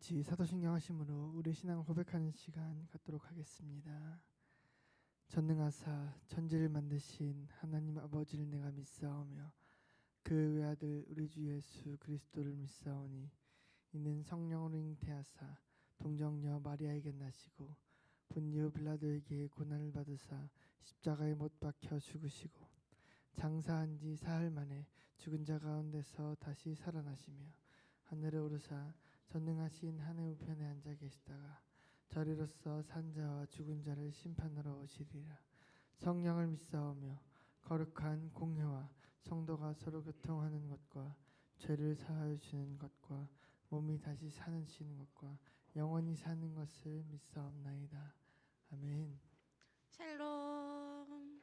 아버지 사도신경 하심으로 우리 신앙을 고백하는 시간 갖도록 하겠습니다. 전능하사 천지를 만드신 하나님 아버지를 내가 믿사오며 그 외아들 우리 주 예수 그리스도를 믿사오니 이는 성령으로 잉태하사 동정녀 마리아에게 나시고 본디오 빌라도에게 고난을 받으사 십자가에 못 박혀 죽으시고 장사한 지 사흘 만에 죽은 자 가운데서 다시 살아나시며 하늘에 오르사 전능하신 하늘 우편에 앉아 계시다가 저리로서 산 자와 죽은 자를 심판하러 오시리라. 성령을 믿사오며 거룩한 공회와 성도가 서로 교통하는 것과 죄를 사하여 주는 것과 몸이 다시 사시는 것과 영원히 사는 것을 믿사옵나이다. 아멘. 샬롬.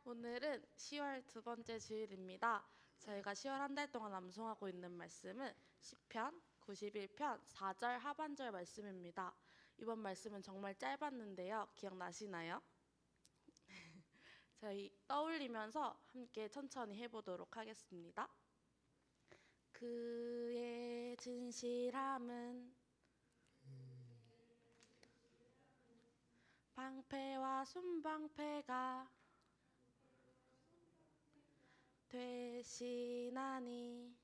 오늘은 10월 두 번째 주일입니다. 저희가 10월 한 달 동안 암송하고 있는 말씀은 시편 91편 4절 하반절 말씀입니다. 이번 말씀은 정말 짧았는데요. 기억나시나요? 저희 떠올리면서 함께 천천히 해보도록 하겠습니다. 그의 진실함은 방패와 순방패가 되시나니.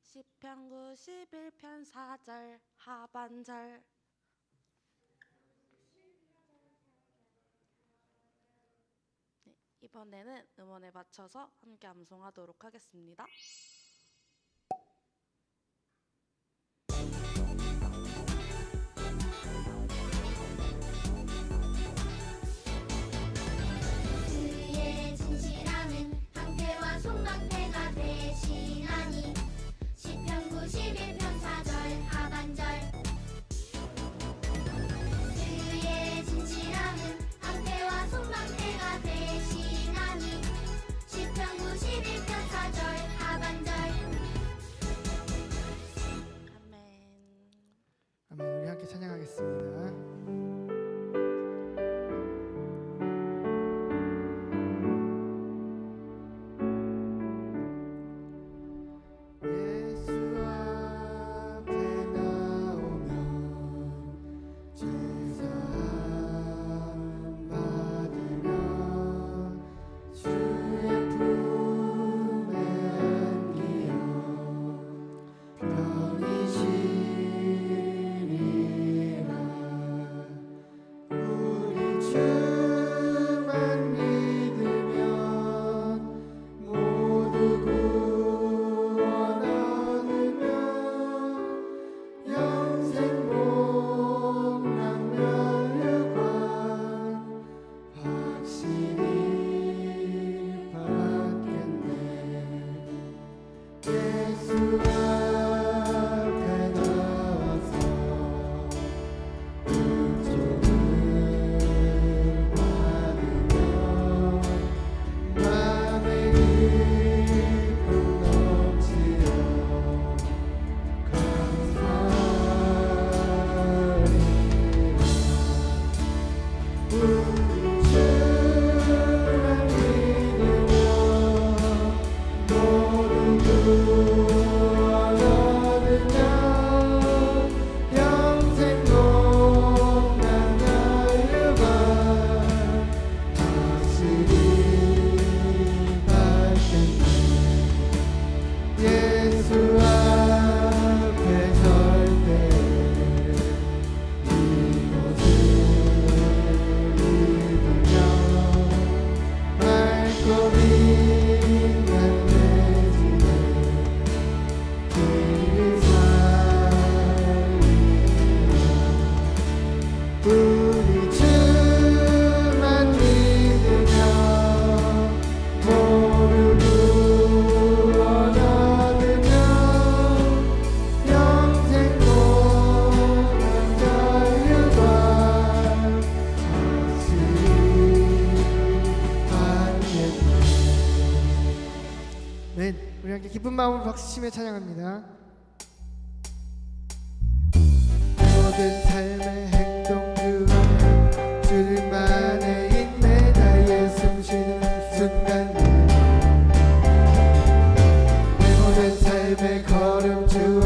시편 91편 4절 하반절. 네, 이번에는 음원에 맞춰서 함께 암송하도록 하겠습니다. 그의 진실함은 방패와 손방패가 되시나니. 시편 91편 4절 하반절. 그의 진실함은 방패와 손방패가 되시나니. 시편 91편 4절 하반절. 아멘. 아멘. 우리 함께 찬양하겠습니다. 예수 앞에 나오면 제사함 받으며 주의 품에 안기어 편히 쉬리라. 우리 주만 믿으면 모두 구원 얻으며 영생 복락 면류관 확실히 받겠네. 예수 앞에 나와서 은총을 받으며 맘에 기쁨 넘치어 감사하리라. 우리 주만 믿으며 모두 구원 얻으며 영생 복락 면류관 확실히 받겠네. 예수 앞에 설 때 이곳을 믿으며 밝고 빛난 대지에 길을 살리라. 우리 주만 믿으며 모두 구원 얻으며 영생 복락 면류관 확실히 받겠네. 네, 우리 함께 기쁜 마음으로 박수치며 찬양합니다. 모든 삶의 행동 그 안에 주님만의 인내다에 숨쉬는 순간들 내 모든 삶의 걸음 주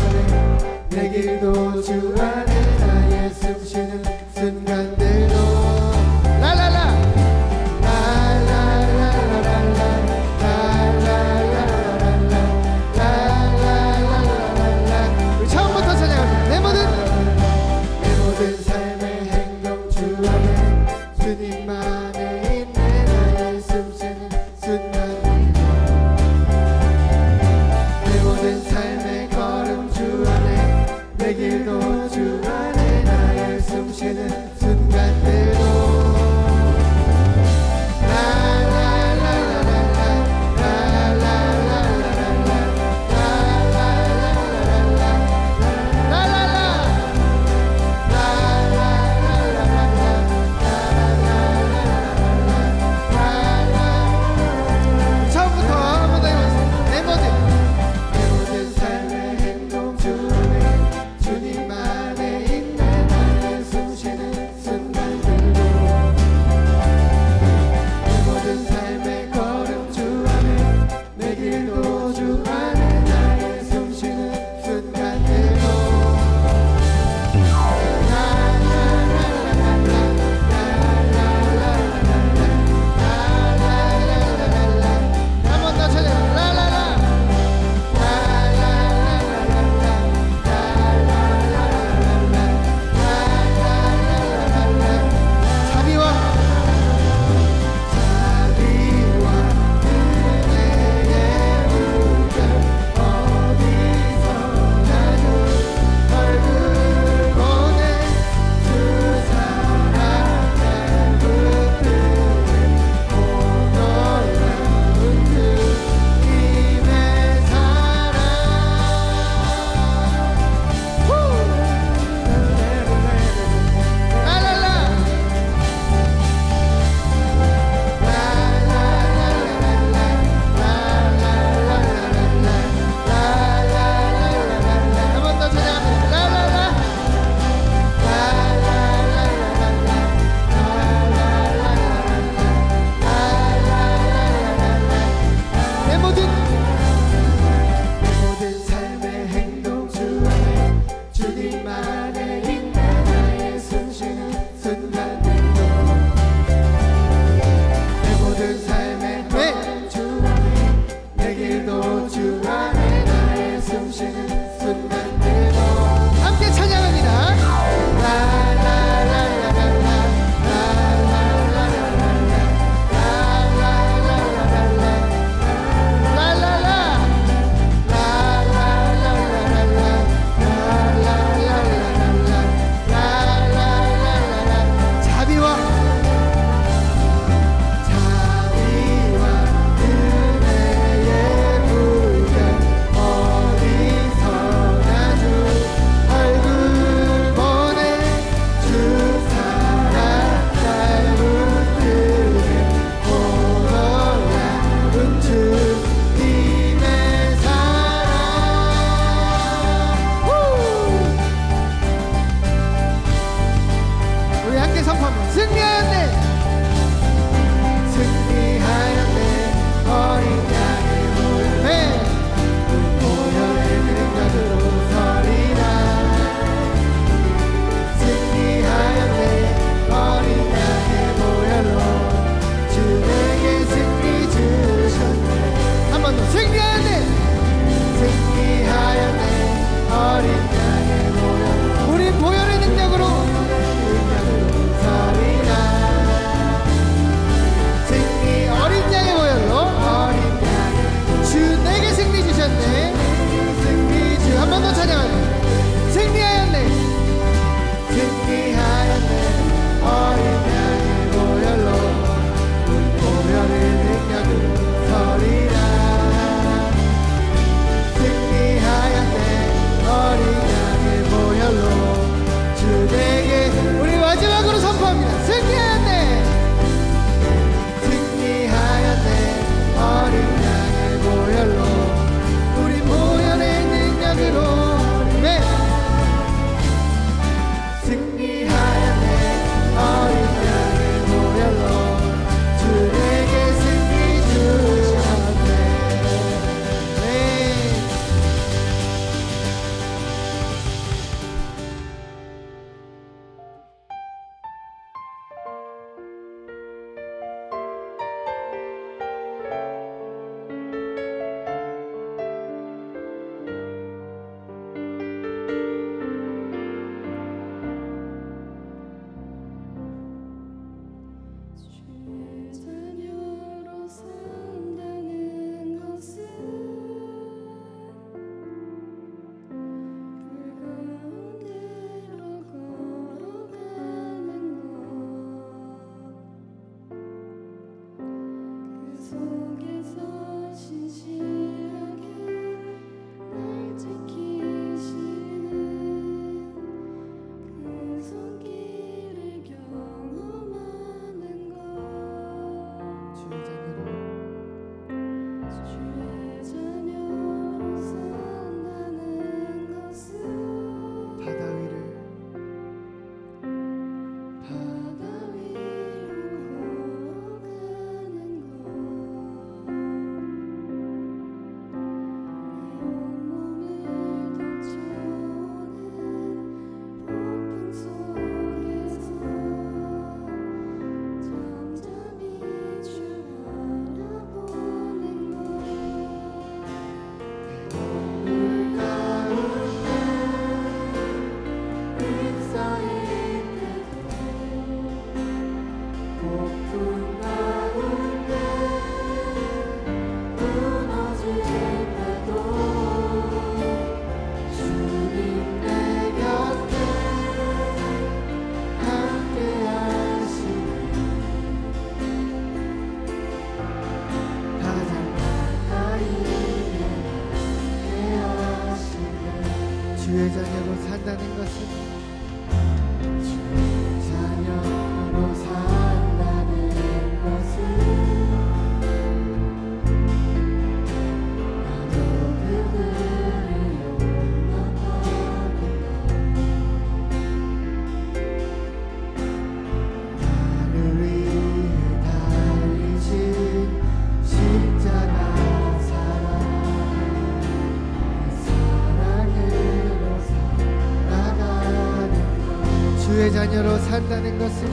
산다는 것은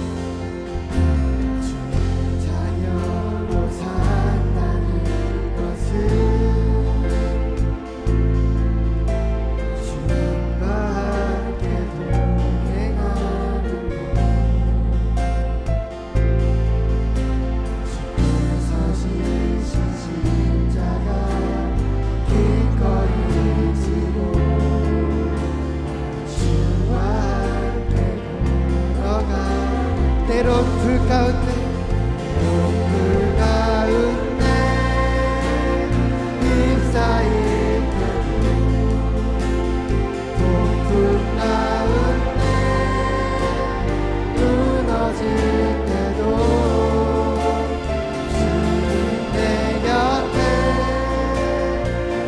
주의 자녀로 산다는 것은 주님과 함께 동행하는 것 주께서 지신 십자가 기꺼이 지고 주와 함께 걸어가 때론 불 가운데 휩싸일 때도 폭풍 가운데 무너질 때도 주님 내 곁에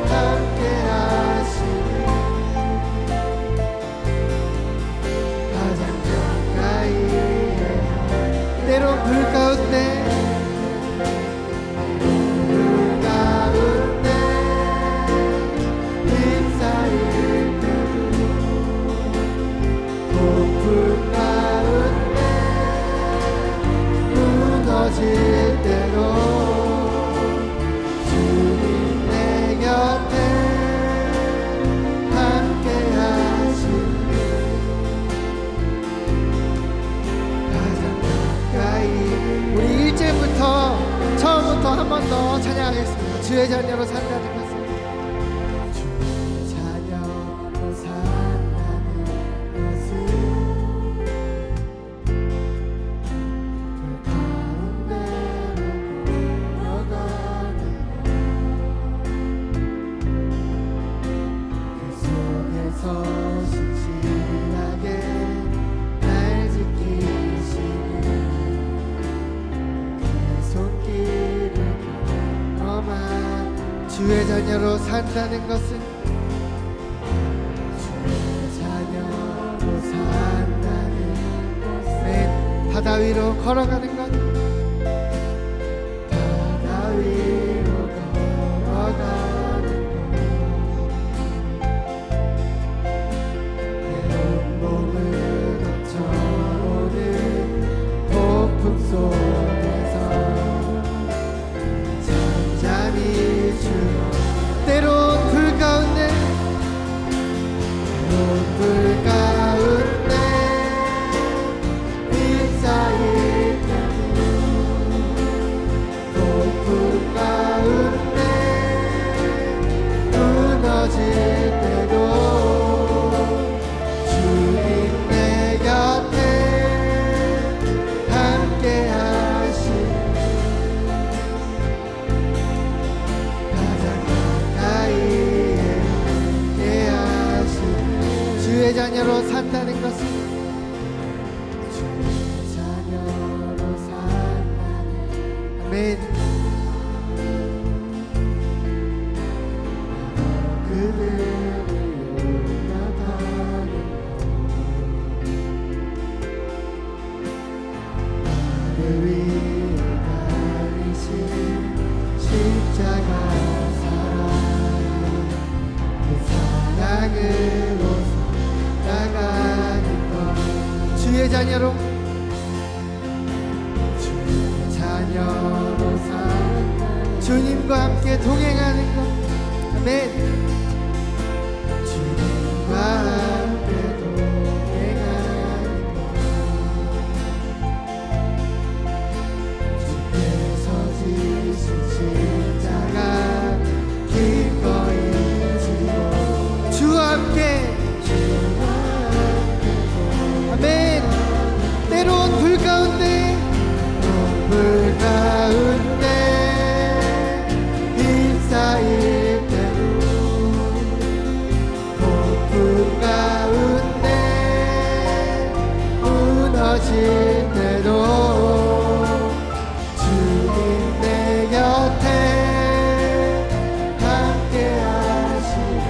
함께 하시니 가장 가까이 때론 불 가운데 휩싸일 때도 폭풍 가운데 무너질 때도 주님 내 곁에 함께 하시니 가장 가까이 우리 1절부터 처음부터 한 번 더 찬양하겠습니다. 주의 자녀로 산다는 것은 주의 자녀로 산다는 것은 그 가운데로 걸어가는 것 그 속에서 신실하게 날 지키시는 그 손길을 경험한 주의 자녀로 산다는 것은 주의 자녀로 산다는 것은 바다 위로 걸어가는 것 바다 위로 걸어가는 것 온몸을 덮쳐오는 폭풍 속에서 잠잠히 주어 때론 불 가운데 휩싸일 때도 폭풍 가운데 무너질 때도 주님 내 곁에 함께 하시니 가장 가까이 함께 하시니 주의 자녀로 산다는 것은 주의 자녀로 산다는 아멘 그들을 용납하는 나를 위해 달리신 십자가 사랑 그 사랑으로 나가는 것 주의 자녀로 산 주님과 함께 동행하는 것 아멘 주님과 함께 동행하는 것 주께서 지신 십자가 기꺼이 지고 주와 함께 아멘 때론 불 가운데 휩싸일 때도 폭풍 가운데 무너질 때도 주님 내 곁에 함께 하시네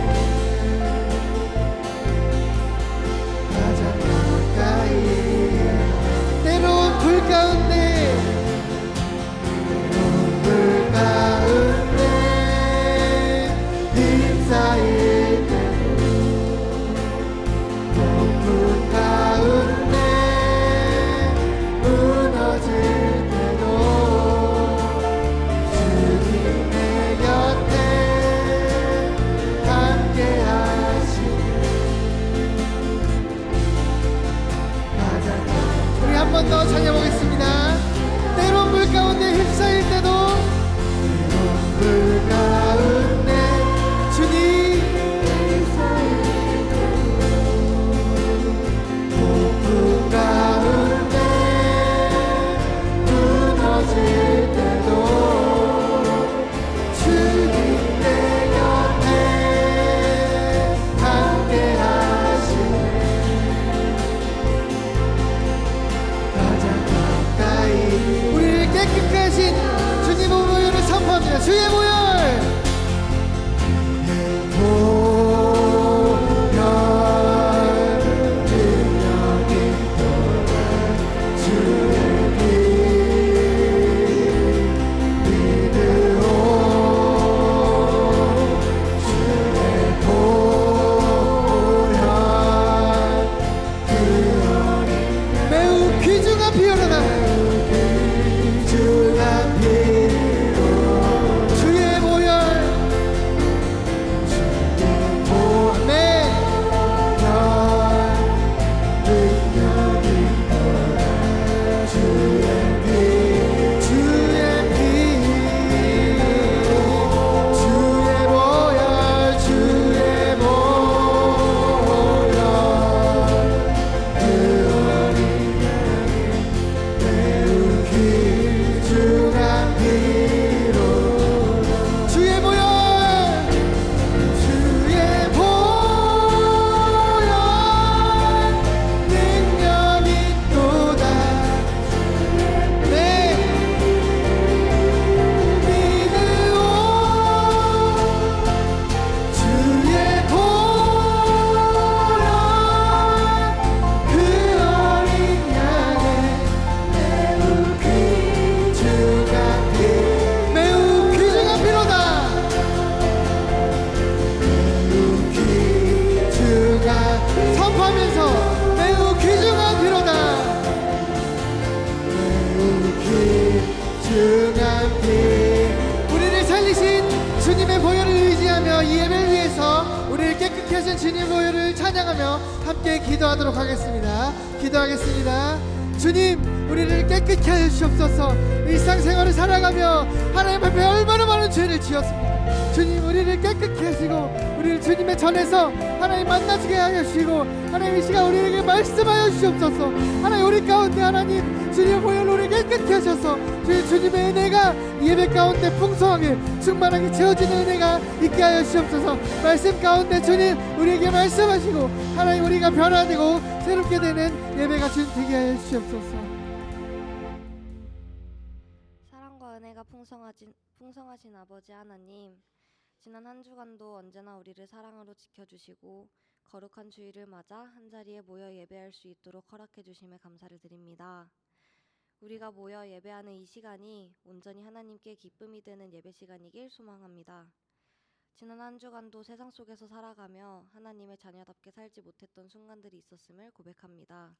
가장 가까이 때론 불 가운데 휩싸일 때도 폭풍 가운데 번 더 찬양하겠습니다. 때론 물 가운데 휩싸일 때도 때론 물 가운데 주님 폭풍 가운데 무너질 때도 주님 내 곁에 함께 하시네. 가장 가까이 우리를 깨끗하신 주님 보혈을 선포합니다. 주의 보혈 우리를 살리신 주님의 보혈을 의지하며 이 예배를 위해서 우리를 깨끗게 하신 주님의 보혈을 찬양하며 함께 기도하도록 하겠습니다. 기도하겠습니다. 주님, 우리를 깨끗게 하시옵소서. 일상생활을 살아가며 하나님 앞에 얼마나 많은 죄를 지었습니까? 주님, 우리를 깨끗게 하시고 우리를 주님의 전에서 하나님 만나게 하시고 하나님 이 시간 우리에게 말씀하여 주시옵소서. 하나님 우리 가운데 하나님 주님의 보혈로 우리 깨끗게 하셔서 주님의 은혜가 예배 가운데 풍성하게 충만하게 채워지는 은혜가 있게 하여 주시옵소서. 말씀 가운데 주님 우리에게 말씀하시고 하나님 우리가 변화되고 새롭게 되는 예배가 주님 되게 하여 주시옵소서. 사랑과 은혜가 풍성하신 아버지 하나님, 지난 한 주간도 언제나 우리를 사랑으로 지켜주시고 거룩한 주일을 맞아 한자리에 모여 예배할 수 있도록 허락해 주심에 감사를 드립니다. 우리가 모여 예배하는 이 시간이 온전히 하나님께 기쁨이 되는 예배 시간이길 소망합니다. 지난 한 주간도 세상 속에서 살아가며 하나님의 자녀답게 살지 못했던 순간들이 있었음을 고백합니다.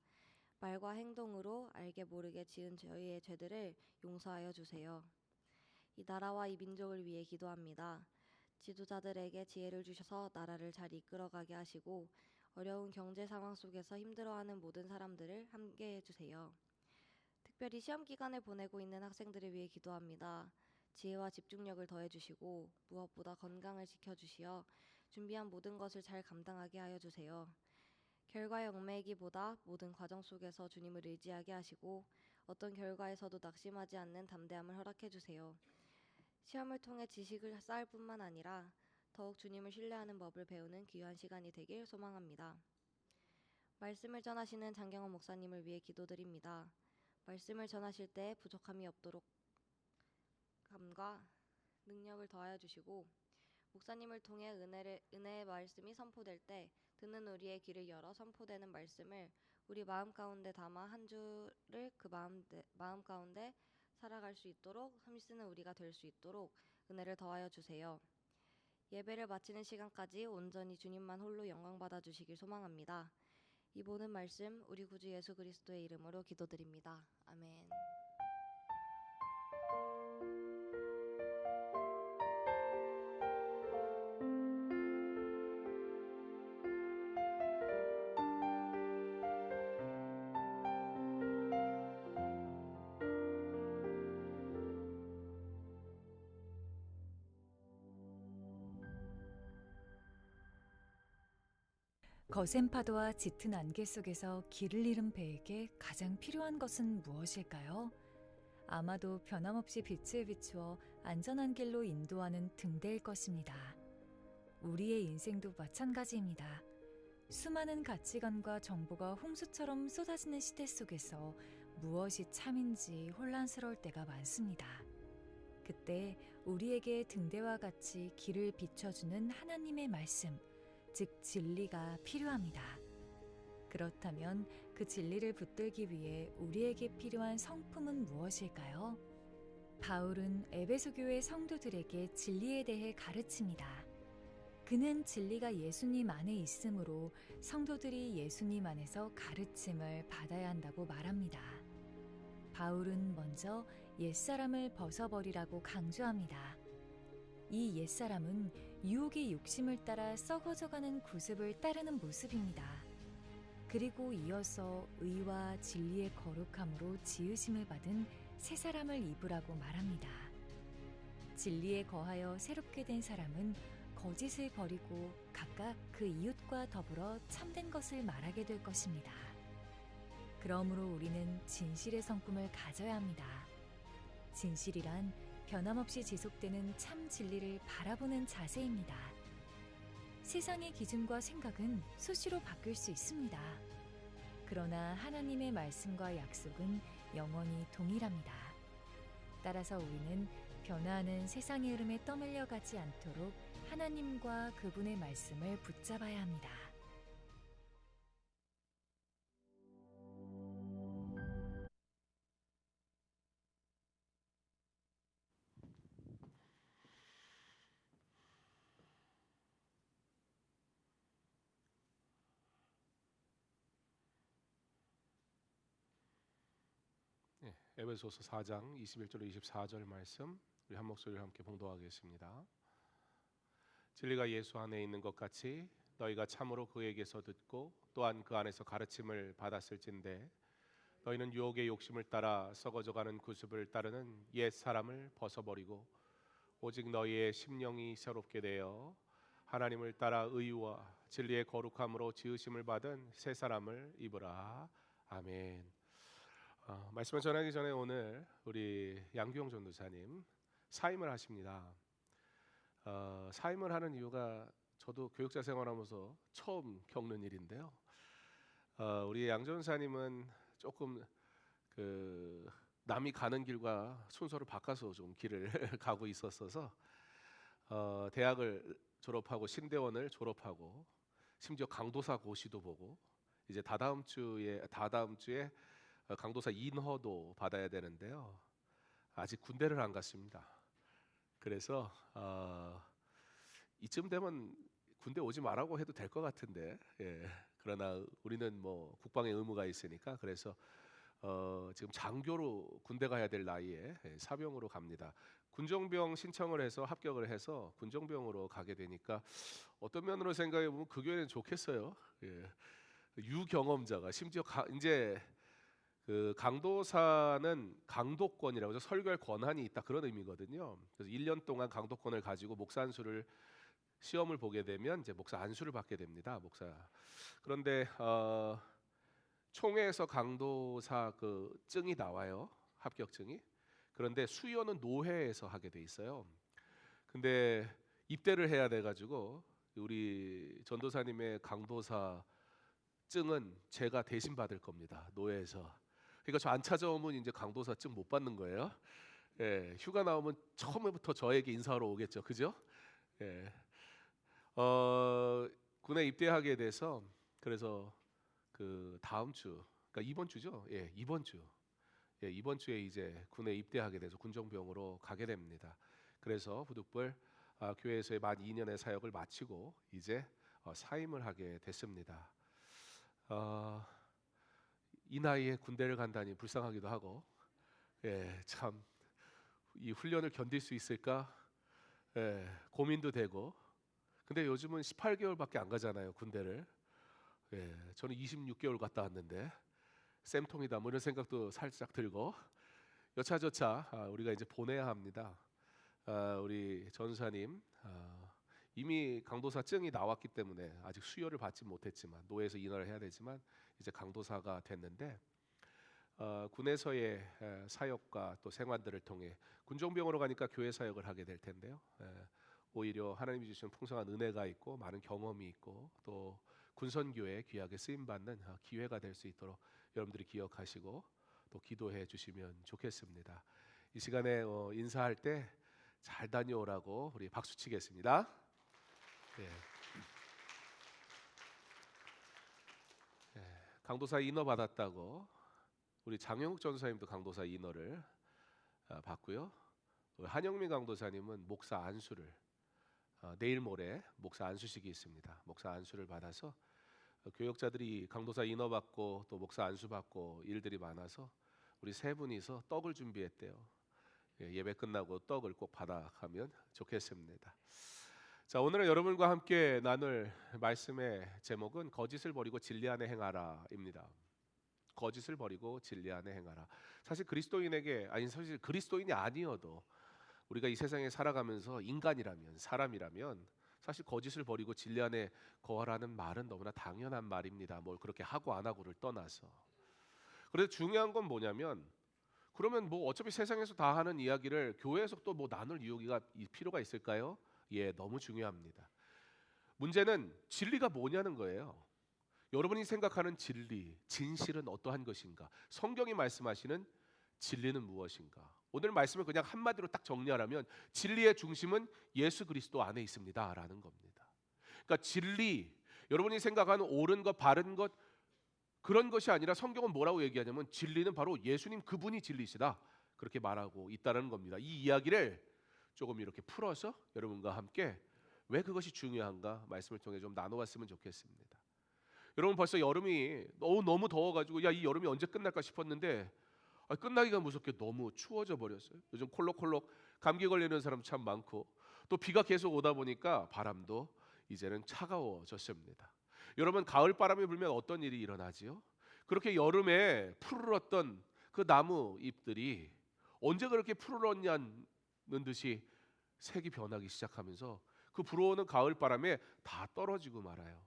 말과 행동으로 알게 모르게 지은 저희의 죄들을 용서하여 주세요. 이 나라와 이 민족을 위해 기도합니다. 지도자들에게 지혜를 주셔서 나라를 잘 이끌어가게 하시고 어려운 경제 상황 속에서 힘들어하는 모든 사람들을 함께해 주세요. 특별히 시험 기간을 보내고 있는 학생들을 위해 기도합니다. 지혜와 집중력을 더해주시고 무엇보다 건강을 지켜주시어 준비한 모든 것을 잘 감당하게 하여 주세요. 결과에 얽매이기보다 모든 과정 속에서 주님을 의지하게 하시고 어떤 결과에서도 낙심하지 않는 담대함을 허락해 주세요. 시험을 통해 지식을 쌓을 뿐만 아니라 더욱 주님을 신뢰하는 법을 배우는 귀한 시간이 되길 소망합니다. 말씀을 전하시는 장경원 목사님을 위해 기도드립니다. 말씀을 전하실 때 부족함이 없도록 감과 능력을 더하여 주시고 목사님을 통해 은혜의 말씀이 선포될 때 듣는 우리의 귀를 열어 선포되는 말씀을 우리 마음 가운데 담아 한 주를 그 마음 가운데 살아갈 수 있도록 힘쓰는 우리가 될 수 있도록 은혜를 더하여 주세요. 예배를 마치는 시간까지 온전히 주님만 홀로 영광 받아 주시길 소망합니다. 이 모든 말씀 우리 구주 예수 그리스도의 이름으로 기도드립니다. 아멘. 거센 파도와 짙은 안개 속에서 길을 잃은 배에게 가장 필요한 것은 무엇일까요? 아마도 변함없이 빛을 비추어 안전한 길로 인도하는 등대일 것입니다. 우리의 인생도 마찬가지입니다. 수많은 가치관과 정보가 홍수처럼 쏟아지는 시대 속에서 무엇이 참인지 혼란스러울 때가 많습니다. 그때 우리에게 등대와 같이 길을 비춰주는 하나님의 말씀, 즉 진리가 필요합니다. 그렇다면 그 진리를 붙들기 위해 우리에게 필요한 성품은 무엇일까요? 바울은 에베소 교회 성도들에게 진리에 대해 가르칩니다. 그는 진리가 예수님 안에 있으므로 성도들이 예수님 안에서 가르침을 받아야 한다고 말합니다. 바울은 먼저 옛사람을 벗어버리라고 강조합니다. 이 옛사람은 유혹의 욕심을 따라 썩어져가는 구습을 따르는 모습입니다. 그리고 이어서 의와 진리의 거룩함으로 지으심을 받은 새 사람을 입으라고 말합니다. 진리에 거하여 새롭게 된 사람은 거짓을 버리고 각각 그 이웃과 더불어 참된 것을 말하게 될 것입니다. 그러므로 우리는 진실의 성품을 가져야 합니다. 진실이란 변함없이 지속되는 참 진리를 바라보는 자세입니다. 세상의 기준과 생각은 수시로 바뀔 수 있습니다. 그러나 하나님의 말씀과 약속은 영원히 동일합니다. 따라서 우리는 변화하는 세상의 흐름에 떠밀려 가지 않도록 하나님과 그분의 말씀을 붙잡아야 합니다. 에베소서 4장 21절 24절 말씀 우리 한 목소리로 함께 봉독하겠습니다. 진리가 예수 안에 있는 것 같이 너희가 참으로 그에게서 듣고 또한 그 안에서 가르침을 받았을진데 너희는 유혹의 욕심을 따라 썩어져가는 구습을 따르는 옛 사람을 벗어버리고 오직 너희의 심령이 새롭게 되어 하나님을 따라 의와 진리의 거룩함으로 지으심을 받은 새 사람을 입으라. 아멘. 말씀을 전하기 전에 오늘 우리 양규영 전도사님 사임을 하십니다. 사임을 하는 이유가 저도 교육자 생활하면서 처음 겪는 일인데요. 우리 양 전도사님은 조금 남이 가는 길과 순서를 바꿔서 좀 길을 가고 있었어서 대학을 졸업하고 신대원을 졸업하고 심지어 강도사 고시도 보고 이제 다다음 주에 강도사 인허도 받아야 되는데요. 아직 군대를 안 갔습니다. 그래서 이쯤 되면 군대 오지 말라고 해도 될 것 같은데, 그러나 우리는 뭐 국방의 의무가 있으니까 그래서 지금 장교로 군대 가야 될 나이에 사병으로 갑니다. 군정병 신청을 해서 합격을 해서 군정병으로 가게 되니까 어떤 면으로 생각해 보면 그 교회는 좋겠어요. 유경험자가 심지어 이제 그 강도사는 강도권이라고 해서 설교할 권한이 있다 그런 의미거든요. 그래서 1년 동안 강도권을 가지고 목사 안수를 시험을 보게 되면 이제 목사 안수를 받게 됩니다. 목사. 그런데 총회에서 강도사 그 증이 나와요. 합격증이. 그런데 수요는 노회에서 하게 돼 있어요. 근데 입대를 해야 돼 가지고 우리 전도사님의 강도사 증은 제가 대신 받을 겁니다. 노회에서. 그러니까 저 안 찾아오면 이제 강도사증 못 받는 거예요. 휴가 나오면 처음부터 저에게 인사하러 오겠죠, 그죠? 군에 입대하게 돼서 그래서 그 다음 주, 그러니까 이번 주죠? 이번 주에 이제 군에 입대하게 돼서 군정병으로 가게 됩니다. 그래서 부득불 교회에서의 만 2년의 사역을 마치고 이제 사임을 하게 됐습니다. 이 나이에 군대를 간다니 불쌍하기도 하고, 참 이 훈련을 견딜 수 있을까 고민도 되고. 근데 요즘은 18개월밖에 안 가잖아요, 군대를. 저는 26개월 갔다 왔는데 쌤통이다 뭐 이런 생각도 살짝 들고 여차저차 우리가 이제 보내야 합니다. 우리 전사님 이미 강도사증이 나왔기 때문에 아직 수혈을 받지 못했지만 노예에서 인하를 해야 되지만 이제 강도사가 됐는데 군에서의 사역과 또 생활들을 통해 군종병으로 가니까 교회 사역을 하게 될 텐데요. 오히려 하나님이 주신 풍성한 은혜가 있고 많은 경험이 있고 또 군선교회에 귀하게 쓰임 받는 기회가 될 수 있도록 여러분들이 기억하시고 또 기도해 주시면 좋겠습니다. 이 시간에 인사할 때 잘 다녀오라고 우리 박수 치겠습니다. 예. 강도사 인어 받았다고 우리 장영욱 전사님도 강도사 인어를 받고요. 한영민 강도사님은 목사 안수를 내일 모레 목사 안수식이 있습니다. 목사 안수를 받아서 교역자들이 강도사 인어 받고 또 목사 안수 받고 일들이 많아서 우리 세 분이서 떡을 준비했대요. 예배 끝나고 떡을 꼭 받아가면 좋겠습니다. 자, 오늘은 여러분과 함께 나눌 말씀의 제목은 거짓을 버리고 진리 안에 행하라입니다. 거짓을 버리고 진리 안에 행하라. 사실 사실 그리스도인이 아니어도 우리가 이 세상에 살아가면서 인간이라면 사람이라면 사실 거짓을 버리고 진리 안에 거하라는 말은 너무나 당연한 말입니다. 뭘 그렇게 하고 안 하고를 떠나서. 그래서 중요한 건 뭐냐면 그러면 뭐 어차피 세상에서 다 하는 이야기를 교회에서 또 뭐 나눌 필요가 있을까요? 예, 너무 중요합니다. 문제는 진리가 뭐냐는 거예요. 여러분이 생각하는 진리, 진실은 어떠한 것인가? 성경이 말씀하시는 진리는 무엇인가? 오늘 말씀을 그냥 한마디로 딱 정리하라면 진리의 중심은 예수 그리스도 안에 있습니다라는 겁니다. 그러니까 진리, 여러분이 생각하는 옳은 것, 바른 것 그런 것이 아니라 성경은 뭐라고 얘기하냐면 진리는 바로 예수님 그분이 진리시다. 그렇게 말하고 있다는 겁니다. 이 이야기를 조금 이렇게 풀어서 여러분과 함께 왜 그것이 중요한가 말씀을 통해 좀 나눠봤으면 좋겠습니다. 여러분 벌써 여름이 너무 더워가지고 이 여름이 언제 끝날까 싶었는데 끝나기가 무섭게 너무 추워져 버렸어요. 요즘 콜록콜록 감기 걸리는 사람 참 많고 또 비가 계속 오다 보니까 바람도 이제는 차가워졌습니다. 여러분 가을 바람이 불면 어떤 일이 일어나지요? 그렇게 여름에 푸르렀던 그 나무 잎들이 언제 그렇게 푸르렀냐는 듯이 색이 변하기 시작하면서 그 불어오는 가을 바람에 다 떨어지고 말아요.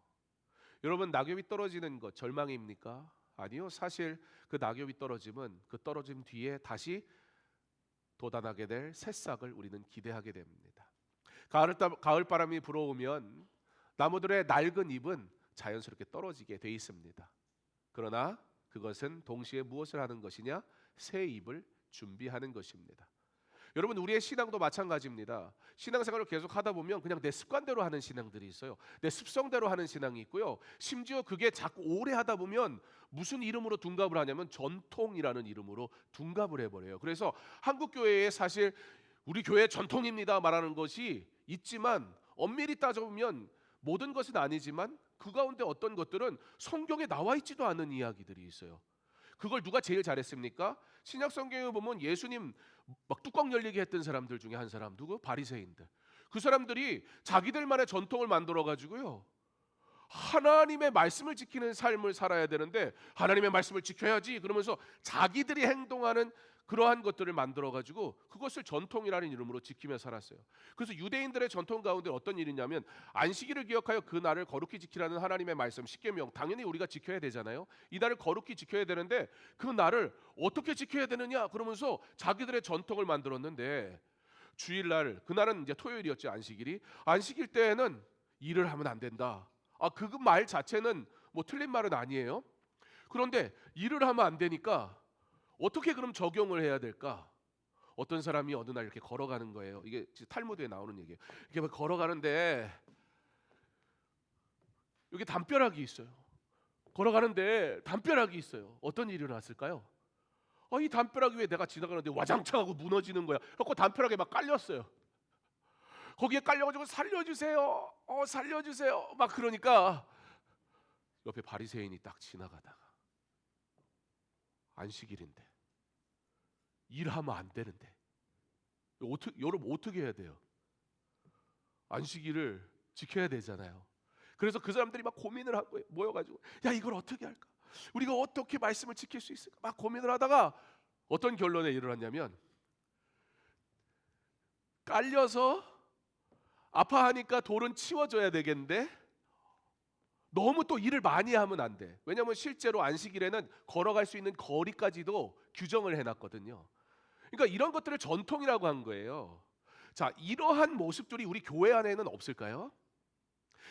여러분 낙엽이 떨어지는 것 절망입니까? 아니요. 사실 그 낙엽이 떨어지면 그 떨어짐 뒤에 다시 돋아나게 될 새싹을 우리는 기대하게 됩니다. 가을 바람이 불어오면 나무들의 낡은 잎은 자연스럽게 떨어지게 돼 있습니다. 그러나 그것은 동시에 무엇을 하는 것이냐? 새 잎을 준비하는 것입니다. 여러분 우리의 신앙도 마찬가지입니다. 신앙생활을 계속 하다 보면 그냥 내 습관대로 하는 신앙들이 있어요. 내 습성대로 하는 신앙이 있고요. 심지어 그게 자꾸 오래 하다 보면 무슨 이름으로 둔갑을 하냐면 전통이라는 이름으로 둔갑을 해버려요. 그래서 한국 교회에 사실 우리 교회 전통입니다 말하는 것이 있지만 엄밀히 따져보면 모든 것은 아니지만 그 가운데 어떤 것들은 성경에 나와 있지도 않은 이야기들이 있어요. 그걸 누가 제일 잘했습니까? 신약 성경에 보면 예수님 막 뚜껑 열리게 했던 사람들 중에 한 사람 누구? 바리새인들. 그 사람들이 자기들만의 전통을 만들어 가지고요. 하나님의 말씀을 지키는 삶을 살아야 되는데 하나님의 말씀을 지켜야지 그러면서 자기들이 행동하는 그러한 것들을 만들어 가지고 그것을 전통이라는 이름으로 지키며 살았어요. 그래서 유대인들의 전통 가운데 어떤 일이냐면 안식일을 기억하여 그 날을 거룩히 지키라는 하나님의 말씀 십계명 당연히 우리가 지켜야 되잖아요. 이 날을 거룩히 지켜야 되는데 그 날을 어떻게 지켜야 되느냐 그러면서 자기들의 전통을 만들었는데 주일날 그날은 이제 토요일이었지 안식일이 안식일 때에는 일을 하면 안 된다. 그 말 자체는 뭐 틀린 말은 아니에요. 그런데 일을 하면 안 되니까 어떻게 그럼 적용을 해야 될까? 어떤 사람이 어느 날 이렇게 걸어가는 거예요. 이게 탈무드에 나오는 얘기예요. 이렇게 막 걸어가는데 여기 담벼락이 있어요. 걸어가는데 담벼락이 있어요. 어떤 일이 일어났을까요? 이 담벼락 위에 내가 지나가는데 와장창 하고 무너지는 거야. 그래서 담벼락에 막 깔렸어요. 거기에 깔려가지고 살려주세요. 살려주세요. 막 그러니까 옆에 바리새인이 딱 지나가다가 안식일인데 일하면 안 되는데 여러분 어떻게 해야 돼요? 안식일을 지켜야 되잖아요. 그래서 그 사람들이 막 고민을 한 거예요. 모여가지고 야 이걸 어떻게 할까? 우리가 어떻게 말씀을 지킬 수 있을까? 막 고민을 하다가 어떤 결론에 이르렀냐면 깔려서 아파하니까 돌은 치워줘야 되겠는데 너무 또 일을 많이 하면 안 돼. 왜냐하면 실제로 안식일에는 걸어갈 수 있는 거리까지도 규정을 해놨거든요. 그러니까 이런 것들을 전통이라고 한 거예요. 자, 이러한 모습들이 우리 교회 안에는 없을까요?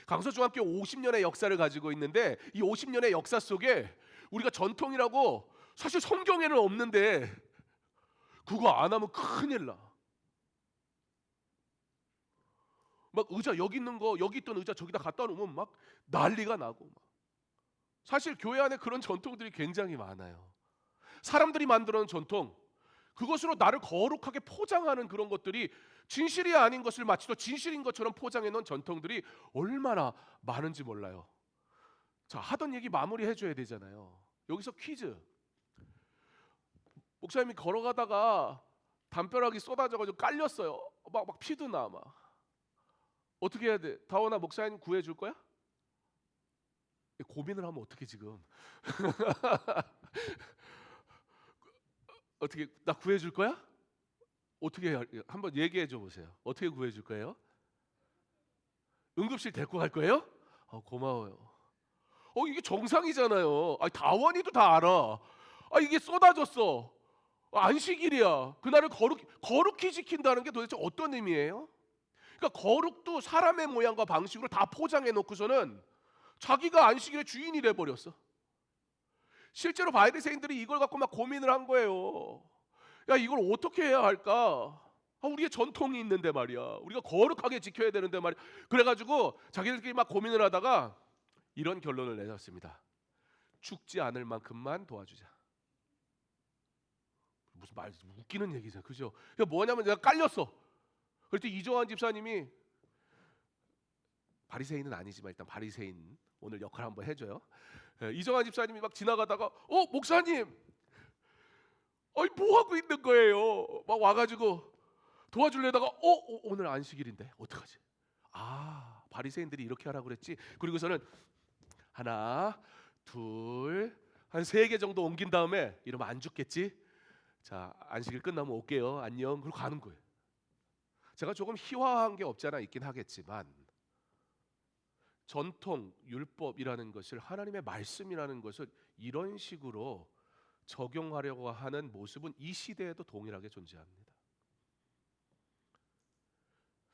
강서중학교 50년의 역사를 가지고 있는데 이 50년의 역사 속에 우리가 전통이라고 사실 성경에는 없는데 그거 안 하면 큰일 나. 막 의자 여기 있는 거, 여기 있던 의자 저기다 갖다 놓으면 막 난리가 나고 막. 사실 교회 안에 그런 전통들이 굉장히 많아요. 사람들이 만들어 놓은 전통, 그것으로 나를 거룩하게 포장하는 그런 것들이 진실이 아닌 것을 마치 또 진실인 것처럼 포장해 놓은 전통들이 얼마나 많은지 몰라요. 자, 하던 얘기 마무리해 줘야 되잖아요. 여기서 퀴즈. 목사님이 걸어가다가 담벼락이 쏟아져가지고 깔렸어요. 막 피도 나 막. 어떻게 해야 돼? 다원아, 목사님 구해줄 거야? 고민을 하면 어떻게 지금? 어떻게 나 구해줄 거야? 어떻게 한번 얘기해 줘 보세요. 어떻게 구해줄 거예요? 응급실 데리고 갈 거예요? 고마워요. 이게 정상이잖아요. 다원이도 다 알아. 이게 쏟아졌어. 안식일이야. 그날을 거룩히 지킨다는 게 도대체 어떤 의미예요? 그러니까 거룩도 사람의 모양과 방식으로 다 포장해 놓고서는 자기가 안식일의 주인이 돼 버렸어. 실제로 바리새인들이 이걸 갖고 막 고민을 한 거예요. 야, 이걸 어떻게 해야 할까? 우리의 전통이 있는데 말이야. 우리가 거룩하게 지켜야 되는데 말이야. 그래가지고 자기들끼리 막 고민을 하다가 이런 결론을 내렸습니다. 죽지 않을 만큼만 도와주자. 무슨 말 웃기는 얘기잖아, 그죠? 뭐냐면 내가 깔렸어. 그랬더니 이종환 집사님이, 바리새인은 아니지만 일단 바리새인 오늘 역할 한번 해줘요. 이종환 집사님이 막 지나가다가 목사님, 뭐 하고 있는 거예요? 막 와가지고 도와주려다가 오늘 안식일인데 어떡하지? 바리새인들이 이렇게 하라고 그랬지. 그리고서는 하나, 둘, 한 3개 정도 옮긴 다음에 이러면 안 죽겠지? 자, 안식일 끝나면 올게요. 안녕. 그리고 가는 거예요. 제가 조금 희화한 게 없지 않아 있긴 하겠지만 전통, 율법이라는 것을, 하나님의 말씀이라는 것을 이런 식으로 적용하려고 하는 모습은 이 시대에도 동일하게 존재합니다.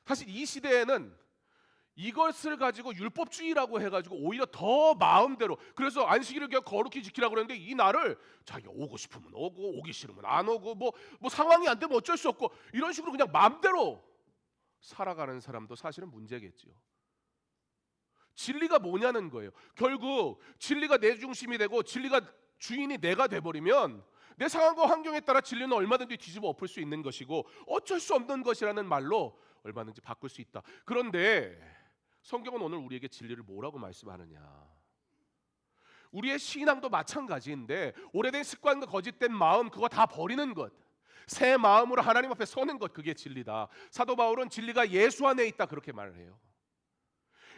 사실 이 시대에는 이것을 가지고 율법주의라고 해가지고 오히려 더 마음대로, 그래서 안식일을 그냥 거룩히 지키라고 그러는데 이 날을 자기가 오고 싶으면 오고 오기 싫으면 안 오고 뭐 상황이 안 되면 어쩔 수 없고 이런 식으로 그냥 마음대로 살아가는 사람도 사실은 문제겠지요. 진리가 뭐냐는 거예요. 결국 진리가 내 중심이 되고 진리가 주인이 내가 돼버리면 내 상황과 환경에 따라 진리는 얼마든지 뒤집어 엎을 수 있는 것이고 어쩔 수 없는 것이라는 말로 얼마든지 바꿀 수 있다. 그런데 성경은 오늘 우리에게 진리를 뭐라고 말씀하느냐? 우리의 신앙도 마찬가지인데 오래된 습관과 거짓된 마음, 그거 다 버리는 것, 새 마음으로 하나님 앞에 서는 것, 그게 진리다. 사도 바울은 진리가 예수 안에 있다 그렇게 말을 해요.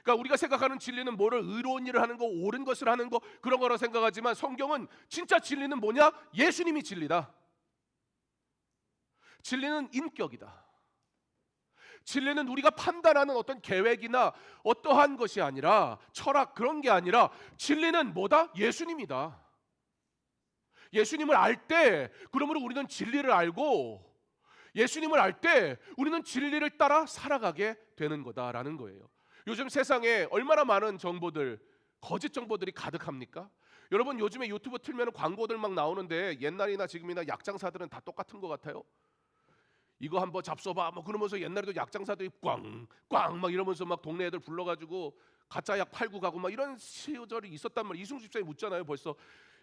그러니까 우리가 생각하는 진리는 뭐를 의로운 일을 하는 거, 옳은 것을 하는 거, 그런 거라고 생각하지만 성경은 진짜 진리는 뭐냐? 예수님이 진리다. 진리는 인격이다. 진리는 우리가 판단하는 어떤 계획이나 어떠한 것이 아니라 철학, 그런 게 아니라 진리는 뭐다? 예수님이다. 예수님을 알 때, 그러므로 우리는 진리를 알고 예수님을 알 때 우리는 진리를 따라 살아가게 되는 거다라는 거예요. 요즘 세상에 얼마나 많은 정보들, 거짓 정보들이 가득합니까? 여러분, 요즘에 유튜브 틀면 광고들 막 나오는데 옛날이나 지금이나 약장사들은 다 똑같은 것 같아요. 이거 한번 잡숴봐 뭐 그러면서 옛날에도 약장사들이 꽝꽝 막 이러면서 막 동네 애들 불러가지고 가짜 약 팔고 가고 막 이런 시절이 있었단 말이에요. 이승수 집사님 묻잖아요. 벌써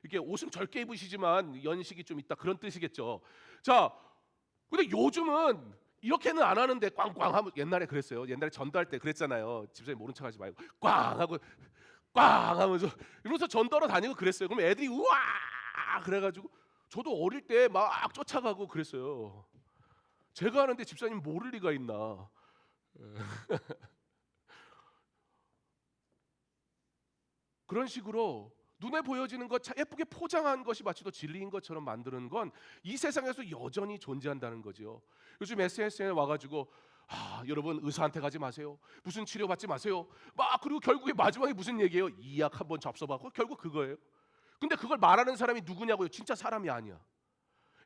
이렇게 옷은 젊게 입으시지만 연식이 좀 있다, 그런 뜻이겠죠. 자, 근데 요즘은 이렇게는 안 하는데 꽝꽝 하면, 옛날에 그랬어요. 옛날에 전도할 때 그랬잖아요. 집사님 모른 척하지 말고 꽝 하고 꽝 하면서 이러면서 전도하러 다니고 그랬어요. 그럼 애들이 우와 그래가지고 저도 어릴 때 막 쫓아가고 그랬어요. 제가 하는데 집사님 모를 리가 있나. 그런 식으로 눈에 보여지는 것 예쁘게 포장한 것이 마치 또 진리인 것처럼 만드는 건 이 세상에서 여전히 존재한다는 거죠. 요즘 SNS에 와가지고 여러분 의사한테 가지 마세요. 무슨 치료 받지 마세요. 막 그리고 결국에 마지막에 무슨 얘기예요? 이 약 한번 접숴봤고 결국 그거예요. 근데 그걸 말하는 사람이 누구냐고요? 진짜 사람이 아니야.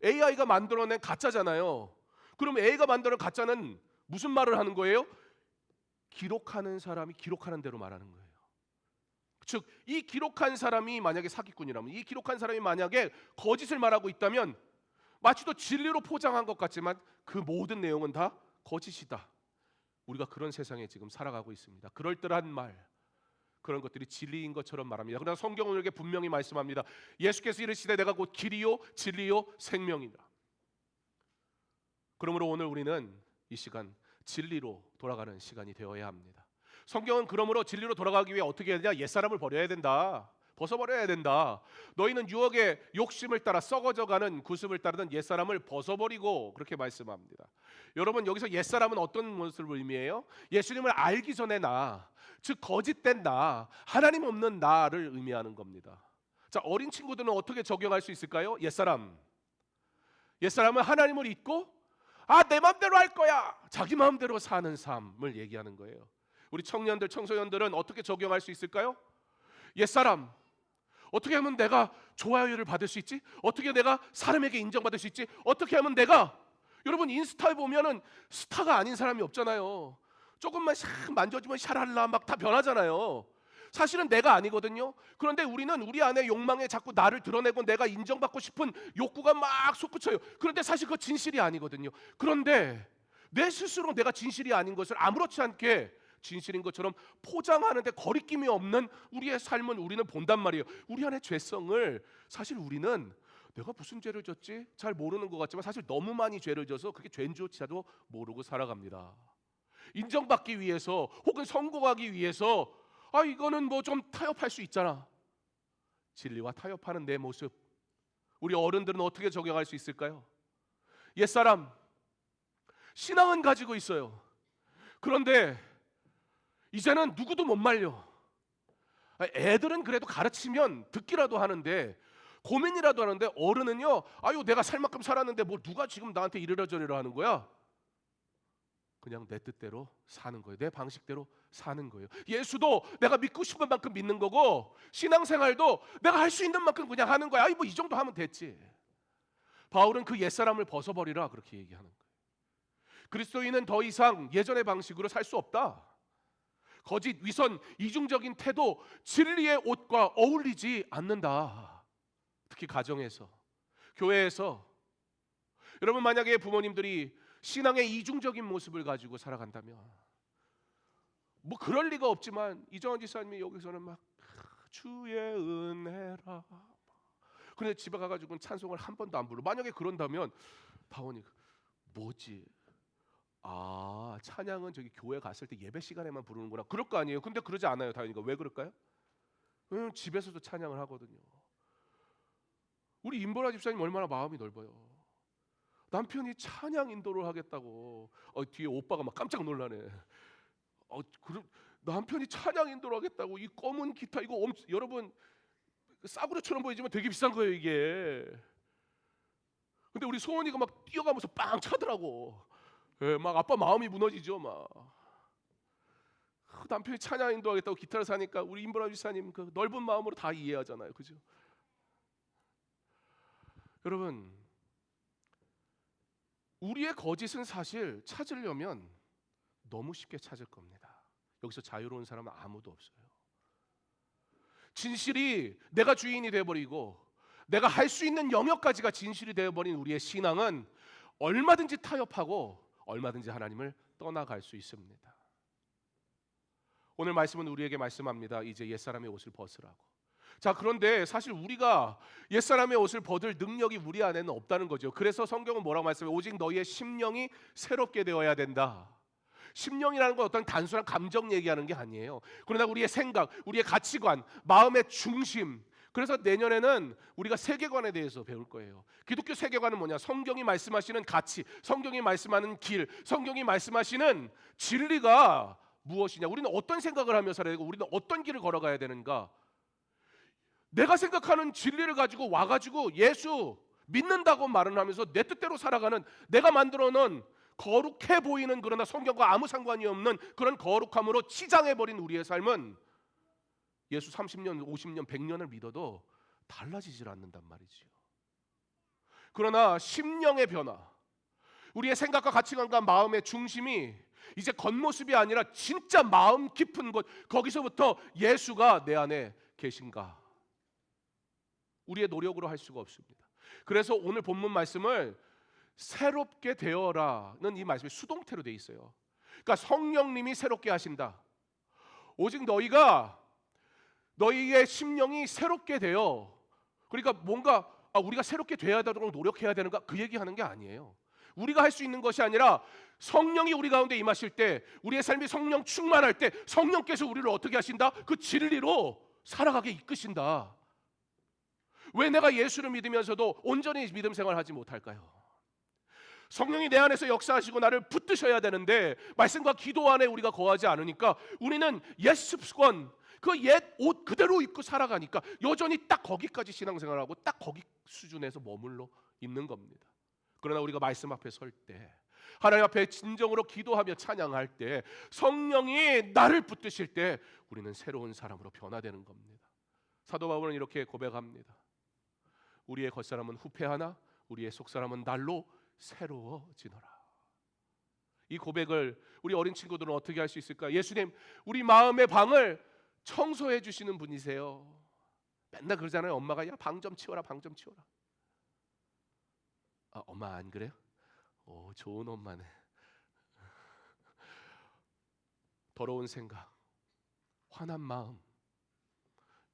AI가 만들어낸 가짜잖아요. 그럼 AI가 만들어낸 가짜는 무슨 말을 하는 거예요? 기록하는 사람이 기록하는 대로 말하는 거예요. 즉, 이 기록한 사람이 만약에 사기꾼이라면, 이 기록한 사람이 만약에 거짓을 말하고 있다면 마치도 진리로 포장한 것 같지만 그 모든 내용은 다 거짓이다. 우리가 그런 세상에 지금 살아가고 있습니다. 그럴듯한 말, 그런 것들이 진리인 것처럼 말합니다. 그러나 성경은 이렇게 분명히 말씀합니다. 예수께서 이르시되 내가 곧 길이요 진리요 생명이다. 그러므로 오늘 우리는 이 시간 진리로 돌아가는 시간이 되어야 합니다. 성경은 그러므로 진리로 돌아가기 위해 어떻게 해야 되냐? 옛사람을 버려야 된다. 벗어버려야 된다. 너희는 유혹의 욕심을 따라 썩어져가는 구습을 따르는 옛사람을 벗어버리고, 그렇게 말씀합니다. 여러분, 여기서 옛사람은 어떤 모습을 의미해요? 예수님을 알기 전에 나, 즉 거짓된 나, 하나님 없는 나를 의미하는 겁니다. 자, 어린 친구들은 어떻게 적용할 수 있을까요? 옛사람은 하나님을 잊고 내 마음대로 할 거야, 자기 마음대로 사는 삶을 얘기하는 거예요. 우리 청년들, 청소년들은 어떻게 적용할 수 있을까요? 옛사람, 어떻게 하면 내가 좋아요를 받을 수 있지? 어떻게 내가 사람에게 인정받을 수 있지? 어떻게 하면 내가, 여러분 인스타에 보면은 스타가 아닌 사람이 없잖아요. 조금만 샥 만져주면 샤랄라 막 다 변하잖아요. 사실은 내가 아니거든요. 그런데 우리는 우리 안에 욕망에 자꾸 나를 드러내고 내가 인정받고 싶은 욕구가 막 솟구쳐요. 그런데 사실 그거 진실이 아니거든요. 그런데 내 스스로 내가 진실이 아닌 것을 아무렇지 않게 진실인 것처럼 포장하는데 거리낌이 없는 우리의 삶은 우리는 본단 말이에요. 우리 안에 죄성을 사실 우리는 내가 무슨 죄를 졌지? 잘 모르는 것 같지만 사실 너무 많이 죄를 져서 그게 죄인조차도 모르고 살아갑니다. 인정받기 위해서 혹은 성공하기 위해서 이거는 뭐 좀 타협할 수 있잖아. 진리와 타협하는 내 모습, 우리 어른들은 어떻게 적용할 수 있을까요? 옛사람, 신앙은 가지고 있어요. 그런데 이제는 누구도 못 말려. 애들은 그래도 가르치면 듣기라도 하는데, 고민이라도 하는데, 어른은요, 내가 살 만큼 살았는데 뭐 누가 지금 나한테 이래라 저래라 하는 거야. 그냥 내 뜻대로 사는 거예요. 내 방식대로 사는 거예요. 예수도 내가 믿고 싶은 만큼 믿는 거고, 신앙생활도 내가 할 수 있는 만큼 그냥 하는 거야. 뭐 이 정도 하면 됐지. 바울은 그 옛사람을 벗어버리라, 그렇게 얘기하는 거예요. 그리스도인은 더 이상 예전의 방식으로 살 수 없다. 거짓, 위선, 이중적인 태도, 진리의 옷과 어울리지 않는다. 특히 가정에서, 교회에서. 여러분, 만약에 부모님들이 신앙의 이중적인 모습을 가지고 살아간다면, 뭐 그럴 리가 없지만 이정원 지사님이 여기서는 막 주의 은혜라, 그런데 집에 가가지고는 찬송을 한 번도 안 불러. 만약에 그런다면 다원이 뭐지? 찬양은 저기 교회 갔을 때 예배 시간에만 부르는구나, 그럴 거 아니에요. 근데 그러지 않아요. 다원이가 왜 그럴까요? 왜냐면 집에서도 찬양을 하거든요. 우리 임보라 집사님 얼마나 마음이 넓어요. 남편이 찬양 인도를 하겠다고. 뒤에 오빠가 막 깜짝 놀라네. 남편이 찬양 인도를 하겠다고. 이 검은 기타 이거 여러분 싸구려처럼 보이지만 되게 비싼 거예요 이게. 근데 우리 소원이가 막 뛰어가면서 빵 차더라고. 막 아빠 마음이 무너지죠. 막 남편이 찬양 인도하겠다고 기타를 사니까 우리 임보라 집사님 그 넓은 마음으로 다 이해하잖아요, 그죠? 여러분, 우리의 거짓은 사실 찾으려면 너무 쉽게 찾을 겁니다. 여기서 자유로운 사람은 아무도 없어요. 진실이 내가 주인이 되어버리고 내가 할 수 있는 영역까지가 진실이 되어버린 우리의 신앙은 얼마든지 타협하고 얼마든지 하나님을 떠나갈 수 있습니다. 오늘 말씀은 우리에게 말씀합니다. 이제 옛사람의 옷을 벗으라고. 자, 그런데 사실 우리가 옛사람의 옷을 벗을 능력이 우리 안에는 없다는 거죠. 그래서 성경은 뭐라고 말씀해요? 오직 너희의 심령이 새롭게 되어야 된다. 심령이라는 건 어떤 단순한 감정 얘기하는 게 아니에요. 그러나 우리의 생각, 우리의 가치관, 마음의 중심. 그래서 내년에는 우리가 세계관에 대해서 배울 거예요. 기독교 세계관은 뭐냐? 성경이 말씀하시는 가치, 성경이 말씀하는 길, 성경이 말씀하시는 진리가 무엇이냐? 우리는 어떤 생각을 하며 살아야 되고 우리는 어떤 길을 걸어가야 되는가? 내가 생각하는 진리를 가지고 와가지고 예수 믿는다고 말은 하면서 내 뜻대로 살아가는, 내가 만들어 놓은 거룩해 보이는 그러나 성경과 아무 상관이 없는 그런 거룩함으로 치장해버린 우리의 삶은 예수 30년, 50년, 100년을 믿어도 달라지질 않는단 말이지요. 그러나 심령의 변화, 우리의 생각과 가치관과 마음의 중심이 이제 겉모습이 아니라 진짜 마음 깊은 곳, 거기서부터 예수가 내 안에 계신가, 우리의 노력으로 할 수가 없습니다. 그래서 오늘 본문 말씀을 새롭게 되어라는 이 말씀이 수동태로 돼 있어요. 그러니까 성령님이 새롭게 하신다. 오직 너희의 심령이 새롭게 되어, 그러니까 뭔가 우리가 새롭게 돼야 되도록 노력해야 되는가, 그 얘기하는 게 아니에요. 우리가 할 수 있는 것이 아니라 성령이 우리 가운데 임하실 때, 우리의 삶이 성령 충만할 때 성령께서 우리를 어떻게 하신다? 그 진리로 살아가게 이끄신다. 왜 내가 예수를 믿으면서도 온전히 믿음 생활을 하지 못할까요? 성령이 내 안에서 역사하시고 나를 붙드셔야 되는데 말씀과 기도 안에 우리가 거하지 않으니까 우리는 옛 습관, 그 옛 옷 그대로 입고 살아가니까 여전히 딱 거기까지 신앙생활하고 딱 거기 수준에서 머물러 있는 겁니다. 그러나 우리가 말씀 앞에 설 때, 하나님 앞에 진정으로 기도하며 찬양할 때, 성령이 나를 붙드실 때 우리는 새로운 사람으로 변화되는 겁니다. 사도 바울은 이렇게 고백합니다. 우리의 겉사람은 후패하나 우리의 속사람은 날로 새로워지노라. 이 고백을 우리 어린 친구들은 어떻게 할 수 있을까? 예수님, 우리 마음의 방을 청소해 주시는 분이세요. 맨날 그러잖아요. 엄마가 야, 방 좀 치워라, 방 좀 치워라. 엄마 안 그래요? 오, 좋은 엄마네. 더러운 생각, 화난 마음,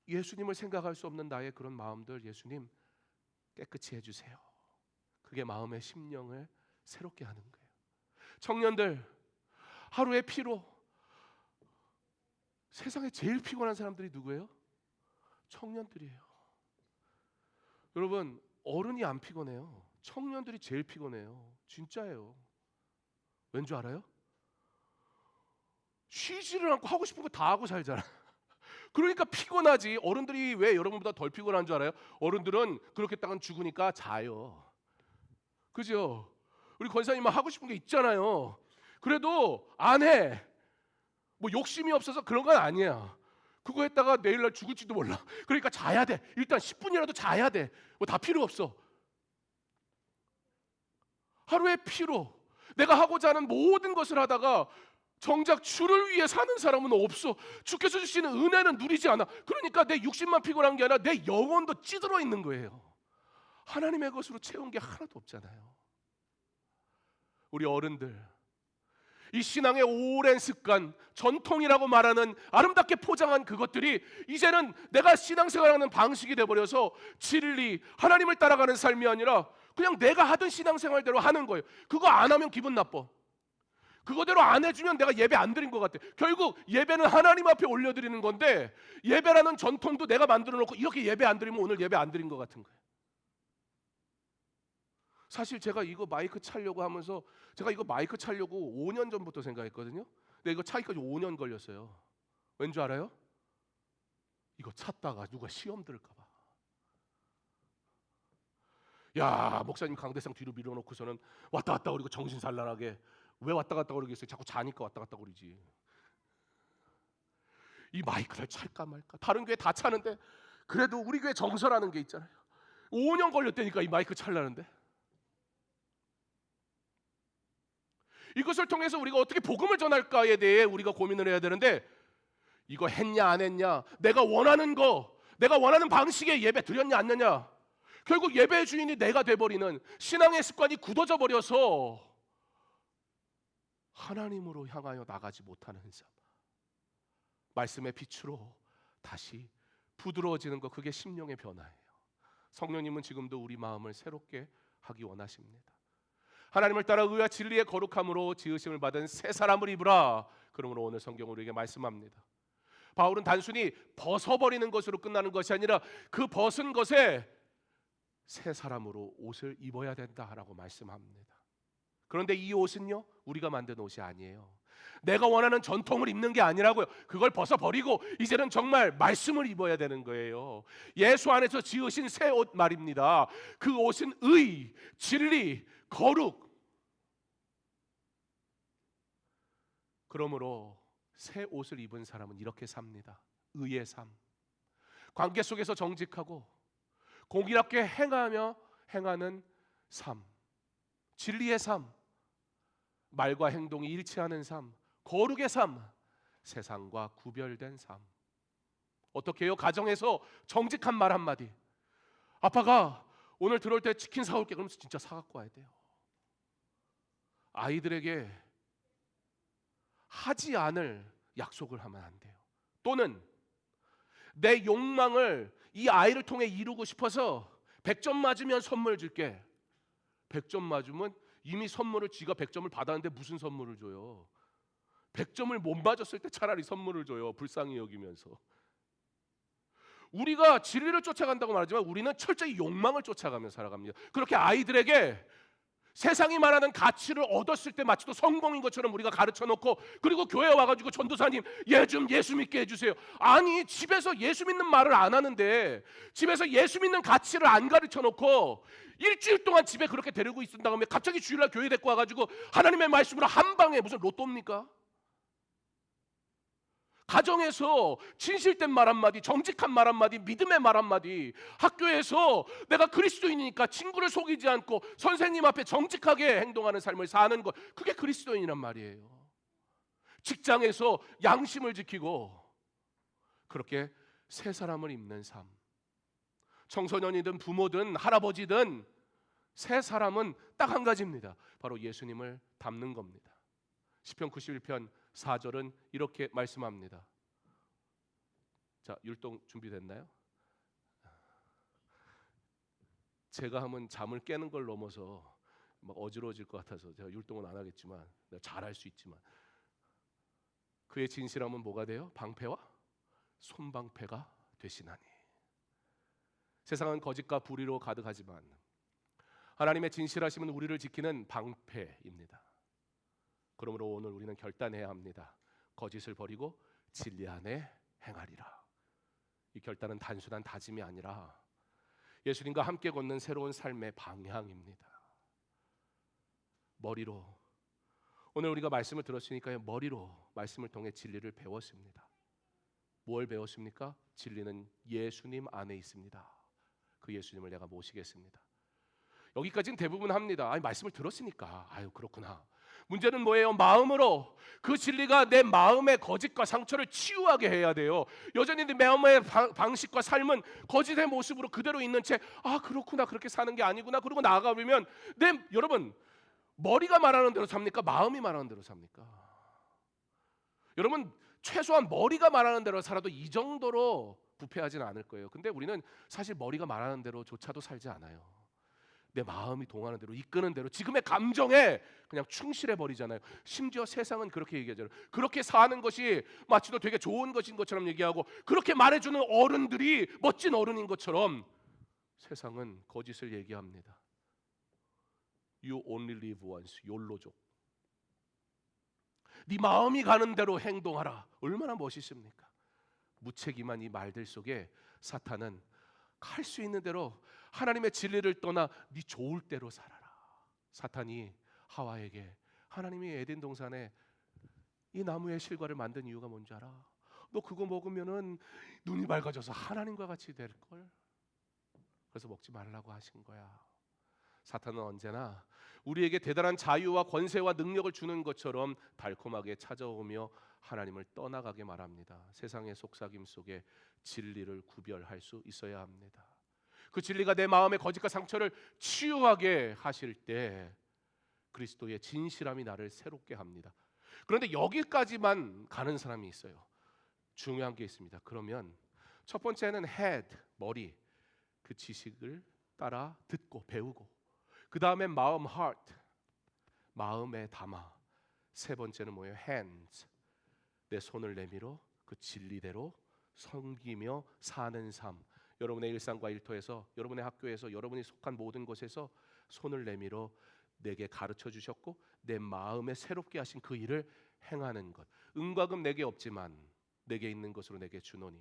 예수님을 생각할 수 없는 나의 그런 마음들 예수님 깨끗이 해주세요. 그게 마음의 심령을 새롭게 하는 거예요. 청년들, 하루의 피로, 세상에 제일 피곤한 사람들이 누구예요? 청년들이에요. 여러분, 어른이 안 피곤해요. 청년들이 제일 피곤해요. 진짜예요. 왠 줄 알아요? 쉬지를 않고 하고 싶은 거 다 하고 살잖아. 그러니까 피곤하지. 어른들이 왜 여러분보다 덜 피곤한 줄 알아요? 어른들은 그렇게 딱은 죽으니까 자요. 그죠? 우리 권사님은 하고 싶은 게 있잖아요. 그래도 안 해. 뭐 욕심이 없어서 그런 건 아니야. 그거 했다가 내일날 죽을지도 몰라. 그러니까 자야 돼. 일단 10분이라도 자야 돼. 뭐 다 필요 없어. 하루의 피로, 내가 하고자 하는 모든 것을 하다가 정작 주를 위해 사는 사람은 없어. 주께서 주시는 은혜는 누리지 않아. 그러니까 내 육신만 피곤한 게 아니라 내 영혼도 찌들어 있는 거예요. 하나님의 것으로 채운 게 하나도 없잖아요. 우리 어른들, 이 신앙의 오랜 습관, 전통이라고 말하는 아름답게 포장한 그것들이 이제는 내가 신앙생활하는 방식이 돼버려서 진리, 하나님을 따라가는 삶이 아니라 그냥 내가 하던 신앙생활대로 하는 거예요. 그거 안 하면 기분 나빠. 그거대로 안 해주면 내가 예배 안 드린 것 같아. 결국 예배는 하나님 앞에 올려드리는 건데, 예배라는 전통도 내가 만들어 놓고 이렇게 예배 안 드리면 오늘 예배 안 드린 것 같은 거예요. 사실 제가 이거 마이크 차려고 하면서, 제가 이거 마이크 차려고 5년 전부터 생각했거든요. 근데 이거 차기까지 5년 걸렸어요. 왠 줄 알아요? 이거 찾다가 누가 시험 들을까 봐. 야, 목사님 강대상 뒤로 밀어놓고서는 왔다 갔다 그리고 정신산란하게. 왜 왔다 갔다 그러겠어요? 자꾸 자니까 왔다 갔다 그러지. 이 마이크를 찰까 말까. 다른 교회 다 차는데 그래도 우리 교회 정서라는 게 있잖아요. 5년 걸렸다니까 이 마이크 찰라는데. 이것을 통해서 우리가 어떻게 복음을 전할까에 대해 우리가 고민을 해야 되는데, 이거 했냐 안 했냐, 내가 원하는 거, 내가 원하는 방식의 예배 드렸냐 안 했냐, 결국 예배의 주인이 내가 돼버리는 신앙의 습관이 굳어져 버려서 하나님으로 향하여 나가지 못하는 삶. 말씀의 빛으로 다시 부드러워지는 것, 그게 심령의 변화예요. 성령님은 지금도 우리 마음을 새롭게 하기 원하십니다. 하나님을 따라 의와 진리의 거룩함으로 지으심을 받은 새 사람을 입으라. 그러므로 오늘 성경은 우리에게 말씀합니다. 바울은 단순히 벗어버리는 것으로 끝나는 것이 아니라 그 벗은 것에 새 사람으로 옷을 입어야 된다라고 말씀합니다. 그런데 이 옷은요, 우리가 만든 옷이 아니에요. 내가 원하는 전통을 입는 게 아니라고요. 그걸 벗어버리고 이제는 정말 말씀을 입어야 되는 거예요. 예수 안에서 지으신 새 옷 말입니다. 그 옷은 의, 진리, 거룩. 그러므로 새 옷을 입은 사람은 이렇게 삽니다. 의의 삶. 관계 속에서 정직하고 공의롭게 행하는 삶. 진리의 삶. 말과 행동이 일치하는 삶. 거룩의 삶. 세상과 구별된 삶. 어떻게 해요? 가정에서 정직한 말 한마디. 아빠가 오늘 들어올 때 치킨 사올게. 그러면서 진짜 사갖고 와야 돼요. 아이들에게 하지 않을 약속을 하면 안 돼요. 또는 내 욕망을 이 아이를 통해 이루고 싶어서 100점 맞으면 선물 줄게. 100점 맞으면 이미 선물을 지가 100점을 받았는데 무슨 선물을 줘요? 100점을 못 맞았을 때 차라리 선물을 줘요. 불쌍히 여기면서. 우리가 진리를 쫓아간다고 말하지만 우리는 철저히 욕망을 쫓아가며 살아갑니다. 그렇게 아이들에게 세상이 말하는 가치를 얻었을 때 마치 또 성공인 것처럼 우리가 가르쳐 놓고, 그리고 교회 와가지고 전도사님 얘 좀 예수 믿게 해주세요. 아니, 집에서 예수 믿는 말을 안 하는데, 집에서 예수 믿는 가치를 안 가르쳐 놓고 일주일 동안 집에 그렇게 데리고 있은 다음에 갑자기 주일날 교회 데리고 와가지고 하나님의 말씀으로 한 방에 무슨 로또입니까? 가정에서 진실된 말 한마디, 정직한 말 한마디, 믿음의 말 한마디, 학교에서 내가 그리스도인이니까 친구를 속이지 않고 선생님 앞에 정직하게 행동하는 삶을 사는 것, 그게 그리스도인이란 말이에요. 직장에서 양심을 지키고 그렇게 새 사람을 입는 삶. 청소년이든 부모든 할아버지든 새 사람은 딱 한 가지입니다. 바로 예수님을 닮는 겁니다. 시편 91편 4절은 이렇게 말씀합니다. 자, 율동 준비됐나요? 제가 하면 잠을 깨는 걸 넘어서 막 어지러워질 것 같아서 제가 율동은 안 하겠지만, 내가 잘할 수 있지만, 그의 진실함은 뭐가 돼요? 방패와 손방패가 되시나니. 세상은 거짓과 불의로 가득하지만 하나님의 진실하심은 우리를 지키는 방패입니다. 그러므로 오늘 우리는 결단해야 합니다. 거짓을 버리고 진리 안에 행하리라. 이 결단은 단순한 다짐이 아니라 예수님과 함께 걷는 새로운 삶의 방향입니다. 머리로, 오늘 우리가 말씀을 들었으니까 머리로 말씀을 통해 진리를 배웠습니다. 뭘 배웠습니까? 진리는 예수님 안에 있습니다. 그 예수님을 내가 모시겠습니다. 여기까지는 대부분 합니다. 아니, 말씀을 들었으니까 아유 그렇구나. 문제는 뭐예요? 마음으로 그 진리가 내 마음의 거짓과 상처를 치유하게 해야 돼요. 여전히 내 마음의 방식과 삶은 거짓의 모습으로 그대로 있는 채, 아 그렇구나, 그렇게 사는 게 아니구나, 그러고 나아가면 여러분, 머리가 말하는 대로 삽니까? 마음이 말하는 대로 삽니까? 여러분, 최소한 머리가 말하는 대로 살아도 이 정도로 부패하지는 않을 거예요. 근데 우리는 사실 머리가 말하는 대로조차도 살지 않아요. 내 마음이 동하는 대로, 이끄는 대로, 지금의 감정에 그냥 충실해 버리잖아요. 심지어 세상은 그렇게 얘기하잖아요. 그렇게 사는 것이 마치도 되게 좋은 것인 것처럼 얘기하고, 그렇게 말해주는 어른들이 멋진 어른인 것처럼 세상은 거짓을 얘기합니다. You only live once, 욜로족. 네 마음이 가는 대로 행동하라. 얼마나 멋있습니까? 무책임한 이 말들 속에 사탄은 할 수 있는 대로 하나님의 진리를 떠나 네 좋을 대로 살아라. 사탄이 하와에게 하나님이 에덴 동산에 이 나무의 실과를 만든 이유가 뭔지 알아? 너 그거 먹으면은 눈이 밝아져서 하나님과 같이 될 걸. 그래서 먹지 말라고 하신 거야. 사탄은 언제나 우리에게 대단한 자유와 권세와 능력을 주는 것처럼 달콤하게 찾아오며 하나님을 떠나가게 말합니다. 세상의 속삭임 속에 진리를 구별할 수 있어야 합니다. 그 진리가 내 마음의 거짓과 상처를 치유하게 하실 때 그리스도의 진실함이 나를 새롭게 합니다. 그런데 여기까지만 가는 사람이 있어요. 중요한 게 있습니다. 그러면 첫 번째는 head, 머리, 그 지식을 따라 듣고 배우고, 그 다음에 마음, heart, 마음에 담아. 세 번째는 뭐예요? hands, 내 손을 내밀어 그 진리대로 섬기며 사는 삶. 여러분의 일상과 일터에서, 여러분의 학교에서, 여러분이 속한 모든 곳에서 손을 내밀어 내게 가르쳐 주셨고 내 마음에 새롭게 하신 그 일을 행하는 것. 은과 금 내게 없지만 내게 있는 것으로 내게 주노니.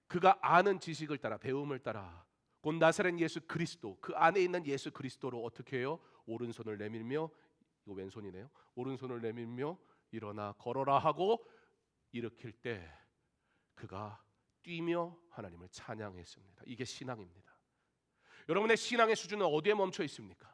그가 아는 지식을 따라, 배움을 따라 곧 나사렛 예수 그리스도, 그 안에 있는 예수 그리스도로 어떻게 해요? 오른손을 내밀며, 이거 왼손이네요. 오른손을 내밀며 일어나 걸어라 하고 일으킬 때 그가 뛰며 하나님을 찬양했습니다. 이게 신앙입니다. 여러분의 신앙의 수준은 어디에 멈춰 있습니까?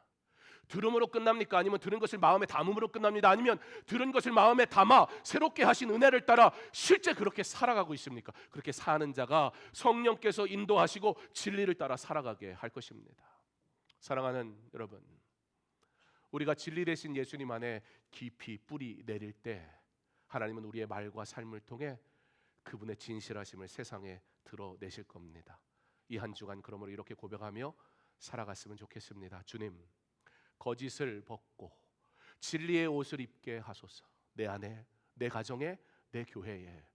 들음으로 끝납니까? 아니면 들은 것을 마음에 담음으로 끝납니다. 아니면 들은 것을 마음에 담아 새롭게 하신 은혜를 따라 실제 그렇게 살아가고 있습니까? 그렇게 사는 자가 성령께서 인도하시고 진리를 따라 살아가게 할 것입니다. 사랑하는 여러분, 우리가 진리 되신 예수님 안에 깊이 뿌리 내릴 때 하나님은 우리의 말과 삶을 통해 그분의 진실하심을 세상에 드러내실 겁니다. 이 한 주간 그러므로 이렇게 고백하며 살아갔으면 좋겠습니다. 주님, 거짓을 벗고 진리의 옷을 입게 하소서. 내 안에, 내 가정에, 내 교회에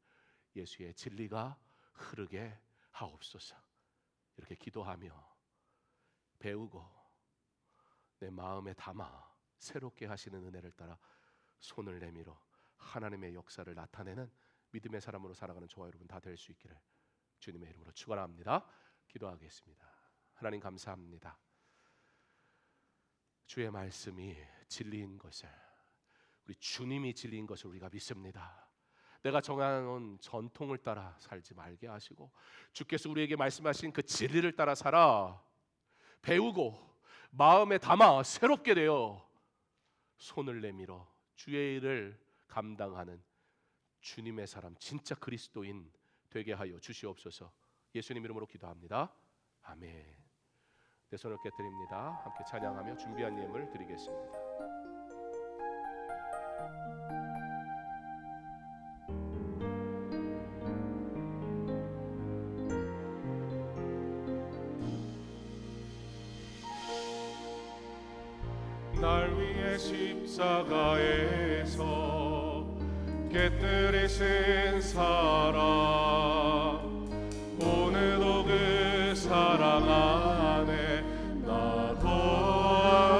예수의 진리가 흐르게 하옵소서. 이렇게 기도하며 배우고 내 마음에 담아 새롭게 하시는 은혜를 따라 손을 내밀어 하나님의 역사를 나타내는 믿음의 사람으로 살아가는 저와 여러분 다 될 수 있기를 주님의 이름으로 축원합니다. 기도하겠습니다. 하나님 감사합니다. 주의 말씀이 진리인 것을, 우리 주님이 진리인 것을 우리가 믿습니다. 내가 정해놓은 전통을 따라 살지 말게 하시고 주께서 우리에게 말씀하신 그 진리를 따라 살아 배우고 마음에 담아 새롭게 되어 손을 내밀어 주의 일을 감당하는 주님의 사람, 진짜 그리스도인 되게 하여 주시옵소서. 예수님 이름으로 기도합니다. 아멘. 내 손을 깨뜨립니다. 함께 찬양하며 준비한 예물 드리겠습니다. 날 위해 십자가에서 깨뜨리신 사랑, 오늘도 그 사랑 안에 나도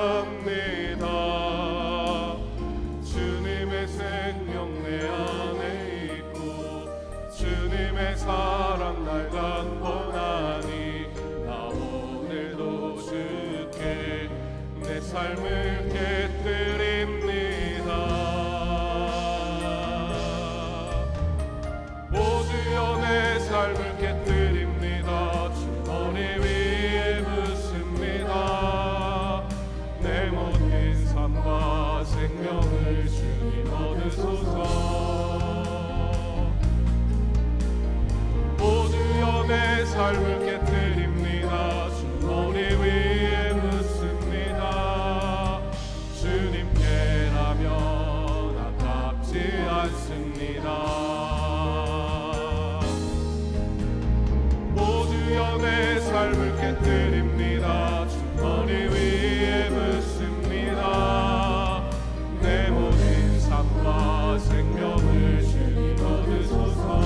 합니다. 주님의 생명 내 안에 있고 주님의 사랑 날 갖고 나니 나 오늘도 주께 내 삶을 깨뜨립니다. 오주여 내 삶을 깨뜨립니다. 주 머리 위에 묻습니다. 내 모든 삶과 생명을 주님 얻으소서. 오주여 내 삶을 깨뜨립니다. 주 머리 위에 묻습니다. 주님께라면 아깝지 않습니다. 오주여 내 삶을 깨뜨립니다. 주 머리 위에 묻습니다. 내 모든 삶과 생명을 주님 얻으소서.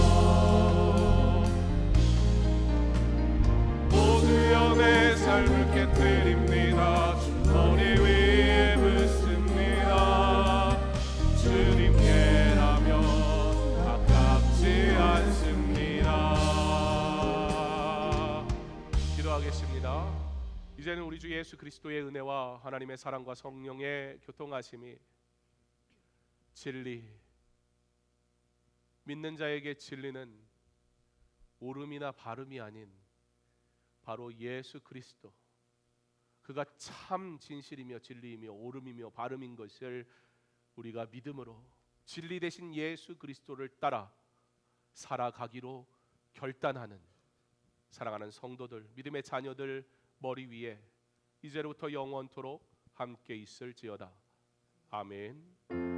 오주여 내 삶을 깨뜨립니다. 주 머리 위에 묻습니다. 주님께라면 아깝지 않습니다. 기도하겠습니다. 이제는 우리 주 예수 그리스도의 은혜와 하나님의 사랑과 성령의 교통하심이, 진리, 믿는 자에게 진리는 옳음이나 바름이 아닌 바로 예수 그리스도, 그가 참 진실이며 진리이며 옳음이며 바름인 것을 우리가 믿음으로 진리 되신 예수 그리스도를 따라 살아가기로 결단하는 사랑하는 성도들, 믿음의 자녀들 머리 위에 이제로부터 영원토록 함께 있을지어다. 아멘.